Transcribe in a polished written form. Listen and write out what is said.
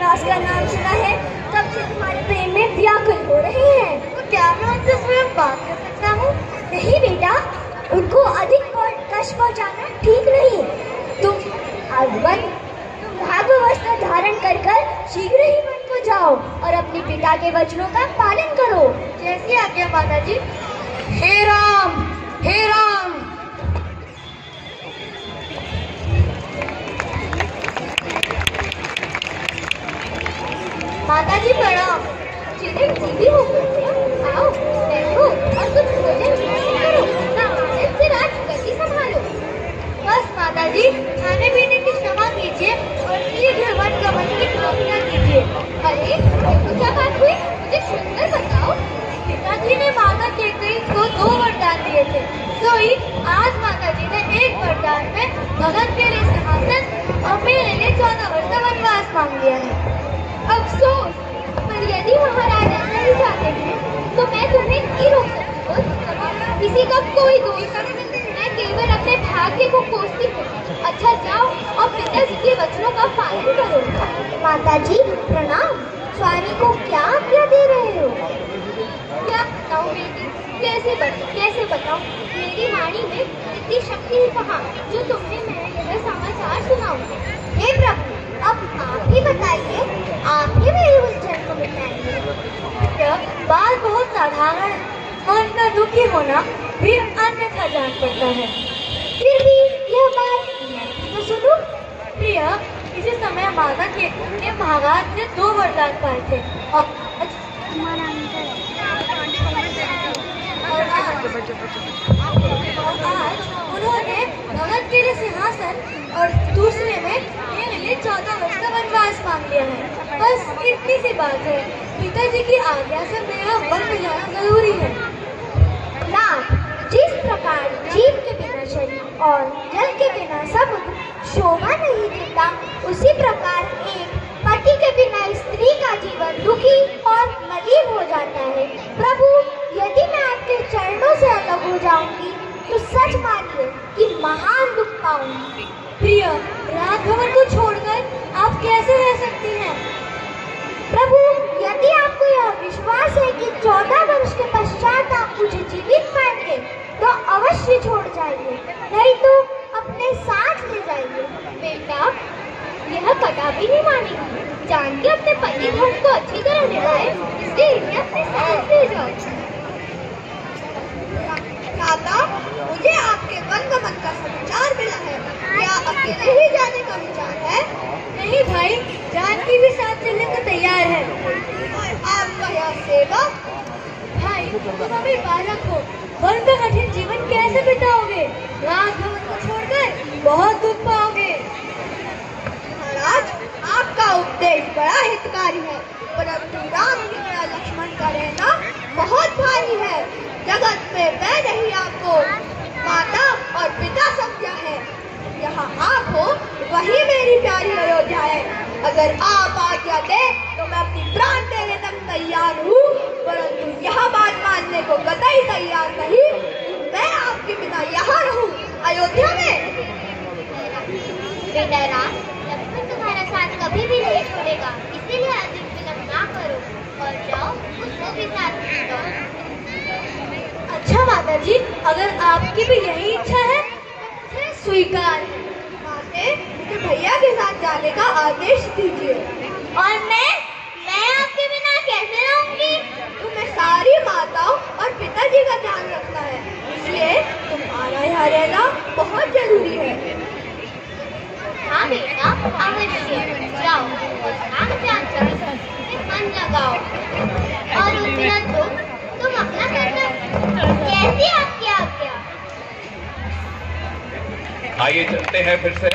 दास का नाम सुना है, तब से तुम्हारे प्रेम में व्याकुल हो रहे हैं। तो क्या मैं उनसे स्वयं बात कर सकता हूँ? नहीं बेटा, उनको अधिक कष्ट पहुँचाना ठीक नहीं। तुम भागवत वस्त्र धारण कर शीघ्र ही वन को जाओ और अपने पिता के वचनों का पालन करो। जैसी आज्ञा माता जी। हे राम, हे राम। माता जी प्रणाम। चिरंजीवी हो आओ, बैठो और कुछ भोजन करो, सामान्य से राजगद्दी संभालो। बस माता जी, खाने पीने की क्षमा कीजिए और शीघ्र वन गमन की आज्ञा कीजिए। अरे तो क्या बात हुई, मुझे सुनकर बताओ। पिताजी ने माता केकई को 2 वरदान दिए थे, सोई आज माता जी ने एक वरदान में भगत के लिए सिंहासन और मेरे लिए 14 वर्ष का वनवास मांग लिया है। अफसोस, पर यदि महाराजा नहीं चाहते हैं तो मैं तुम्हें नहीं रोक सकती। किसी का कोई दोष नहीं, मैं केवल अपने भाग्य को कोसती हूँ। अच्छा जाओ और पिताजी के वचनों का पालन करो। माता जी प्रणाम। स्वामी को क्या आज्ञा दे रहे हो? क्या बताऊँ बेटी, कैसे बताऊँ? मेरी वाणी में इतनी शक्ति है कहाँ जो तुम्हें मैं यह समाचार सुनाऊँ। हे प्रभु, अब आप ही बताइए, आप ही मेरी उलझन को मिटाएंगे। बात बहुत साधारण, मन का दुखी होना भी अन्यथा जान पड़ता है। फिर भी यह बात तो सुनो। प्रिया, इसी समय माता के महाराज ने 2 वरदान पाए थे और आज उन्होंने भगत के लिए सिंहासन और दूसरे में मेरे लिए 14 वर्ष का वनवास मांग लिया है। बस इतनी सी बात है। पिताजी की आज्ञा से मेरा वन में जाना जरूरी है। नाथ, जिस प्रकार जीव के बिना शरीर और जल के बिना समुद्र शोभा नहीं देता, उसी प्रकार एक पति के बिना स्त्री का जीवन दुखी और मलिन हो जाता है। प्रभु, यदि मैं आपके चरणों से अलग हो जाऊंगी तो सच मानिए कि महान दुख पाऊंगी। प्रिय, राजभवन को छोड़कर आप कैसे रह सकती हैं? प्रभु, यदि आपको यह विश्वास है कि 14 वर्ष के पश्चात आप मुझे जीवित पाएंगे तो अवश्य छोड़ जाइए, नहीं तो अपने साथ ले जाइए। बेटा, यह कदापि नहीं मानेगी। जान के अपने पति धर्म को अच्छी तरह निभाए, इसलिए अपने साथ ले जाओ। माता, मुझे आपके वनगमन का समाचार मिला है। क्या अकेले ही जाने का विचार है? नहीं भाई, जानकी भी साथ चलने को तैयार है। आपका यह सेवा? भाई, तुम अभी बालक हो, वन का कठिन जीवन कैसे बिताओगे? राजभवन को छोड़कर बहुत दुख पाओगे। महाराज, आपका उपदेश बड़ा हितकारी है, परंतु राम की तरह लक्ष्मण का रहना बहुत भारी है। जगत में मैं नहीं आपको माता और पिता समझा है। यहाँ आप हो वही मेरी प्यारी अयोध्या है। अगर आप आज्ञा दे तो मैं अपनी प्राण देने तक तैयार हूँ, परंतु यह बात मानने को कतई तैयार नहीं। मैं आपके बिना यहाँ रहूँ अयोध्या में। बेटा राम, लक्ष्मण तुम्हारा साथ कभी भी नहीं छोड़ेगा, इसीलिए अधिक विलंब ना करो और जाओ उसको भी साथ ले जाओ। अच्छा माता जी, अगर आपकी भी यही इच्छा है तो स्वीकार। माते, मुझे भैया के साथ जाने का आदेश दीजिए। और मैं आपके बिना कैसे रहूंगी? तुम्हें सारी माताओं और पिताजी का ध्यान रखना है, इसलिए तुम्हारा यहाँ रहना बहुत जरूरी है। हाँ बेटा, अवश्य जाओ और मन लगाओ और उस दिन तो तुम अपना करना। कैसी आपकी आज्ञा? आइए चलते हैं फिर से।